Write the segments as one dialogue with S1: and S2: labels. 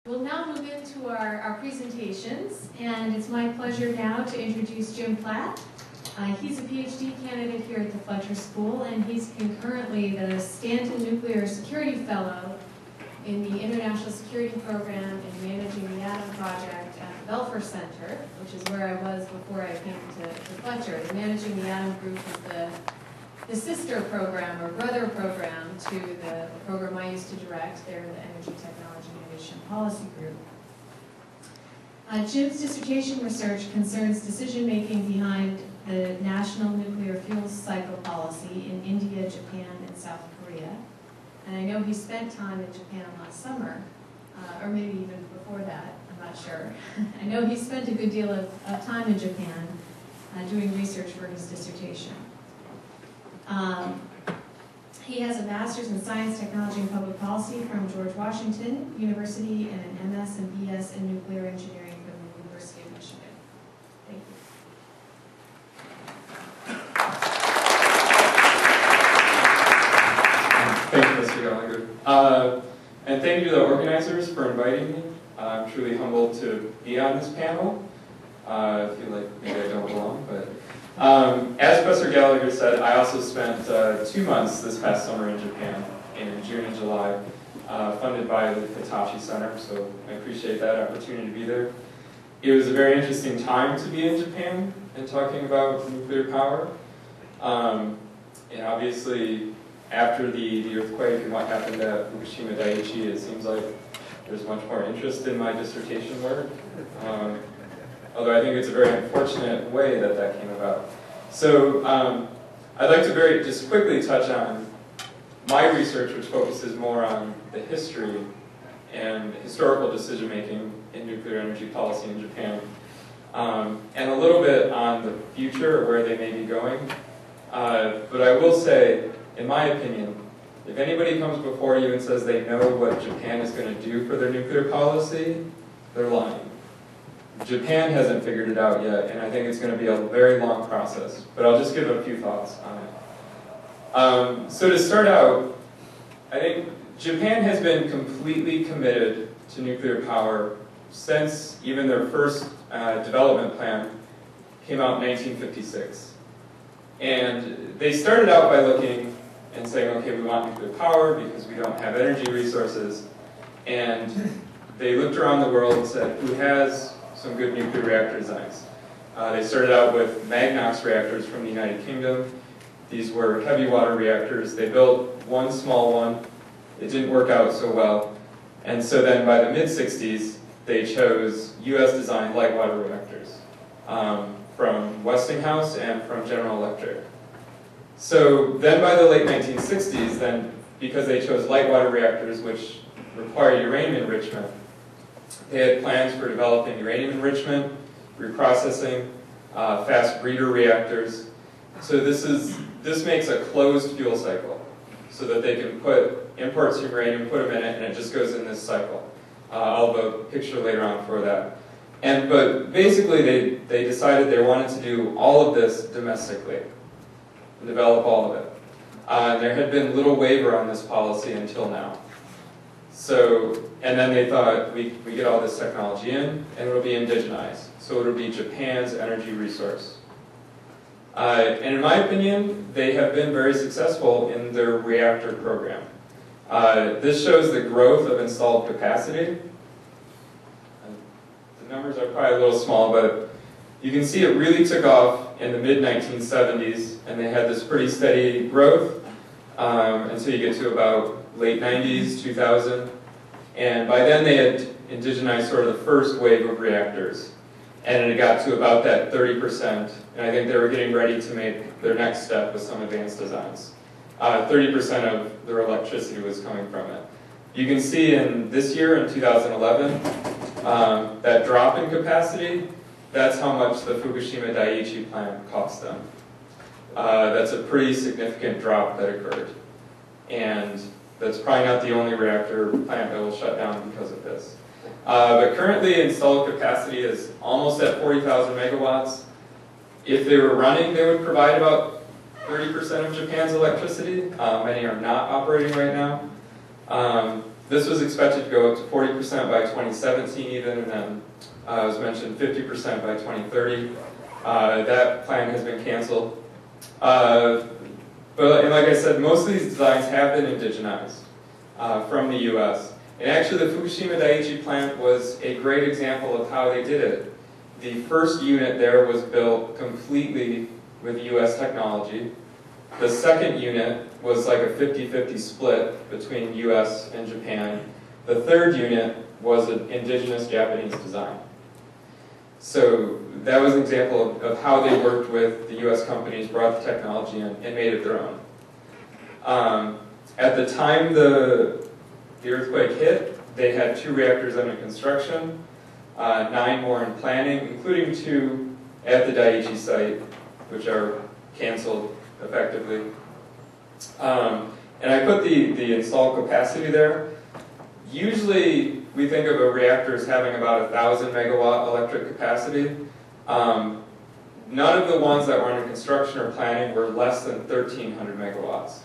S1: We'll now move into our presentations, and it's my pleasure now to introduce Jim Platt. He's a PhD candidate here at the Fletcher School, and he's concurrently the Stanton Nuclear Security Fellow in the International Security Program in Managing the Atom Project at the Belfer Center, which is where I was before I came to Fletcher. The Managing the Atom group is the sister program or brother program to the program I used to direct there in the Energy Technology Innovation Policy Group. Jim's dissertation research concerns decision-making behind the national nuclear fuel cycle policy in India, Japan, and South Korea. And I know he spent time in Japan last summer, or maybe even before that, I'm not sure. I know he spent a good deal of time in Japan doing research for his dissertation. He has a master's in science, technology, and public policy from George Washington University and an MS and BS in nuclear engineering from the University of Michigan. Thank you.
S2: Thank you, Mr. Gallagher. And thank you to the organizers for inviting me. I'm truly humbled to be on this panel. I feel like maybe I don't belong, but as Professor Gallagher said, I also spent 2 months this past summer in Japan, in June and July, funded by the Hitachi Center, so I appreciate that opportunity to be there. It was a very interesting time to be in Japan and talking about nuclear power. And obviously, after the earthquake and what happened at Fukushima Daiichi, it seems like there's much more interest in my dissertation work. Although I think it's a very unfortunate way that that came about. So I'd like to just quickly touch on my research, which focuses more on the history and historical decision-making in nuclear energy policy in Japan, and a little bit on the future, or where they may be going. But I will say, in my opinion, if anybody comes before you and says they know what Japan is going to do for their nuclear policy, they're lying. Japan hasn't figured it out yet, and I think it's going to be a very long process. But I'll just give a few thoughts on it. So to start out, I think Japan has been completely committed to nuclear power since even their first development plan came out in 1956. And they started out by looking and saying, okay, we want nuclear power because we don't have energy resources. And they looked around the world and said, who has some good nuclear reactor designs? They started out with Magnox reactors from the United Kingdom. These were heavy water reactors. They built one small one. It didn't work out so well. And so then by the mid-60s, they chose US designed light water reactors from Westinghouse and from General Electric. So then by the late 1960s, then because they chose light water reactors, which require uranium enrichment, they had plans for developing uranium enrichment, reprocessing, fast breeder reactors. So this makes a closed fuel cycle, so that they can import some uranium, put them in it, and it just goes in this cycle. I'll have a picture later on for that. But basically, they decided they wanted to do all of this domestically, and develop all of it. There had been little waiver on this policy until now. So, and then they thought, we get all this technology in, and it'll be indigenized. So it'll be Japan's energy resource. And in my opinion, they have been very successful in their reactor program. This shows the growth of installed capacity. The numbers are probably a little small, but you can see it really took off in the mid-1970s, and they had this pretty steady growth until you get to about late 90s, 2000, and by then they had indigenized sort of the first wave of reactors, and it got to about that 30%, and I think they were getting ready to make their next step with some advanced designs. 30% of their electricity was coming from it. You can see in this year, in 2011, that drop in capacity, that's how much the Fukushima Daiichi plant cost them. That's a pretty significant drop that occurred. And that's probably not the only reactor plant that will shut down because of this. But currently installed capacity is almost at 40,000 megawatts. If they were running, they would provide about 30% of Japan's electricity. Many are not operating right now. This was expected to go up to 40% by 2017 even, and then as mentioned, 50% by 2030. That plan has been canceled. And like I said, most of these designs have been indigenized from the US. And actually the Fukushima Daiichi plant was a great example of how they did it. The first unit there was built completely with US technology. The second unit was like a 50-50 split between US and Japan. The third unit was an indigenous Japanese design. So that was an example of how they worked with the US companies, brought the technology in, and made it their own. At the time the earthquake hit, they had 2 reactors under construction, 9 more in planning, including 2 at the Daiichi site, which are canceled effectively. And I put the installed capacity there. Usually we think of a reactor as having about 1,000 megawatt electric capacity. None of the ones that were under construction or planning were less than 1,300 megawatts.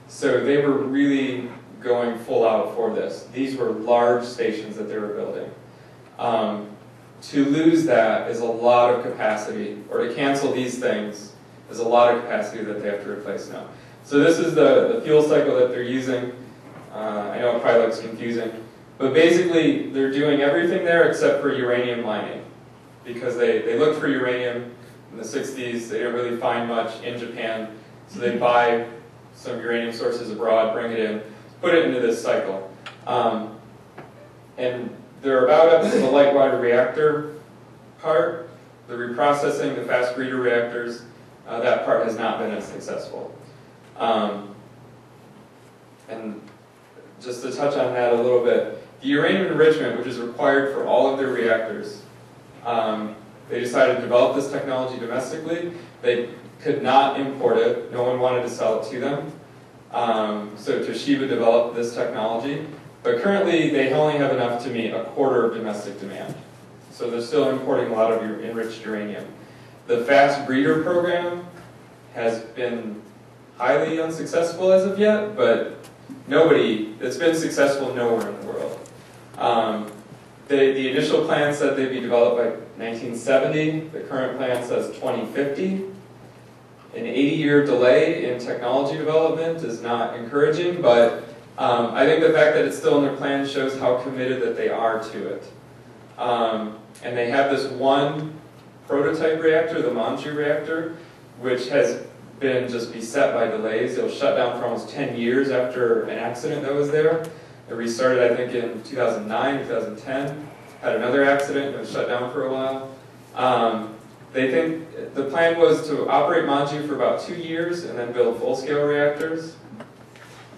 S2: So they were really going full out for this. These were large stations that they were building. To lose that is a lot of capacity, or to cancel these things is a lot of capacity that they have to replace now. So this is the fuel cycle that they're using. I know it probably looks confusing, but basically they're doing everything there except for uranium mining, because they looked for uranium in the 60s. They didn't really find much in Japan, so they buy some uranium sources abroad, bring it in, put it into this cycle. And they're about up to the light water reactor part. The reprocessing, the fast breeder reactors, that part has not been as successful. And just to touch on that a little bit, the uranium enrichment, which is required for all of their reactors, they decided to develop this technology domestically. They could not import it. No one wanted to sell it to them. So Toshiba developed this technology. But currently, they only have enough to meet 1/4 of domestic demand. So they're still importing a lot of enriched uranium. The fast breeder program has been highly unsuccessful as of yet, but it's been successful nowhere in the world. The initial plan said they'd be developed by 1970. The current plan says 2050. An 80-year delay in technology development is not encouraging, but I think the fact that it's still in their plan shows how committed that they are to it. And they have this one prototype reactor, the Manju reactor, which has been just beset by delays. It was shut down for almost 10 years after an accident that was there. It restarted, I think, in 2009, 2010. Had another accident, and it was shut down for a while. They think the plan was to operate Manju for about 2 years and then build full-scale reactors,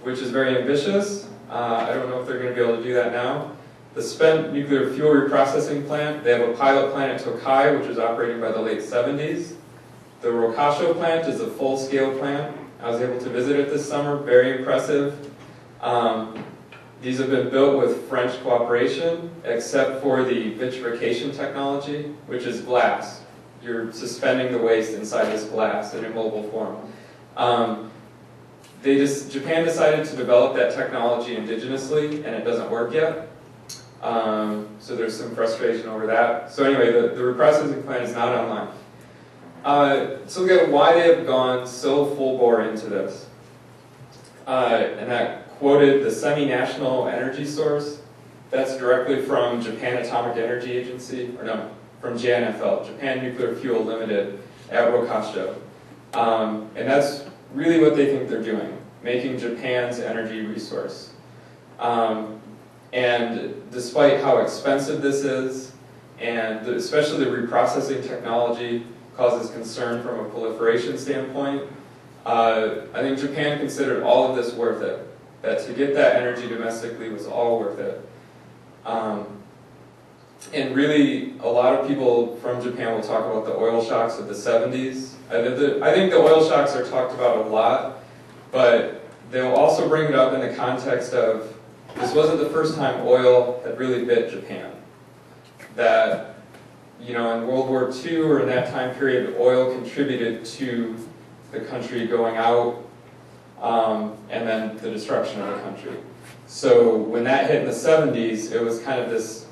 S2: which is very ambitious. I don't know if they're going to be able to do that now. The spent nuclear fuel reprocessing plant, they have a pilot plant at Tokai, which was operating by the late 70s. The Rokasho plant is a full-scale plant. I was able to visit it this summer, very impressive. These have been built with French cooperation, except for the vitrification technology, which is glass. You're suspending the waste inside this glass in a mobile form. Japan decided to develop that technology indigenously, and it doesn't work yet. So there's some frustration over that. So anyway, the reprocessing plant is not online. So look at why they have gone so full bore into this. And that quoted the semi-national energy source. That's directly from Japan Atomic Energy Agency, or no, from JNFL, Japan Nuclear Fuel Limited at Rokasho. And that's really what they think they're doing, making Japan's energy resource. And despite how expensive this is, and especially the reprocessing technology causes concern from a proliferation standpoint, I think Japan considered all of this worth it. That to get that energy domestically was all worth it. And really, a lot of people from Japan will talk about the oil shocks of the 70s. I think the oil shocks are talked about a lot, but they'll also bring it up in the context of this wasn't the first time oil had really bit Japan. That, in World War II or in that time period, oil contributed to the country going out and then the destruction of the country. So when that hit in the 70s, it was kind of this